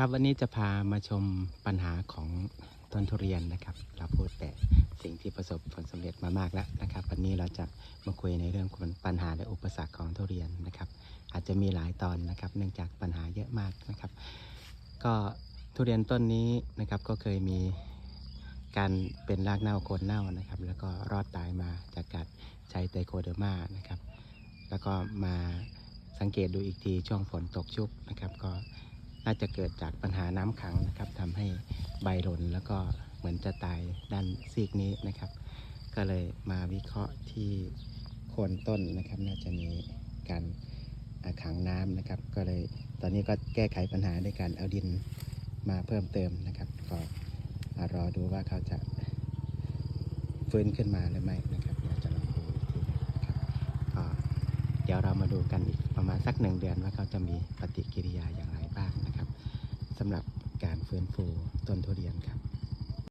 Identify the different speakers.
Speaker 1: ครับวันนี้จะพามาชมปัญหาของต้นทุเรียนนะครับเราพูดแต่สิ่งที่ประสบผลสำเร็จมามากแล้วนะครับวันนี้เราจะมาคุยในเรื่องปัญหาและอุปสรรคของทุเรียนนะครับอาจจะมีหลายตอนนะครับเนื่องจากปัญหาเยอะมากนะครับก็ทุเรียนต้นนี้นะครับก็เคยมีการเป็นรากเน่าโคนเน่านะครับแล้วก็รอดตายมาจากการใช้ไตโคเดอร์มานะครับแล้วก็มาสังเกตดูอีกทีช่วงฝนตกชุกนะครับก็น่าจะเกิดจากปัญหาน้ำขังนะครับทำให้ใบหล่นแล้วก็เหมือนจะตายด้านซีกนี้นะครับก็เลยมาวิเคราะห์ที่โคนต้นนะครับน่าจะมีการขังน้ำนะครับก็เลยตอนนี้ก็แก้ไขปัญหาด้วยการเอาดินมาเพิ่มเติมนะครับก็รอดูว่าเขาจะฟื้นขึ้นมาหรือไม่นะครับเดี๋ยวจะลองดูอีกทีนะครับก็เดี๋ยวเรามาดูกันอีกประมาณสัก1 เดือนว่าเขาจะมีปฏิกิริยาอย่างไรบ้างนะครับสำหรับการฟื้นฟูต้นทุเรียนครับ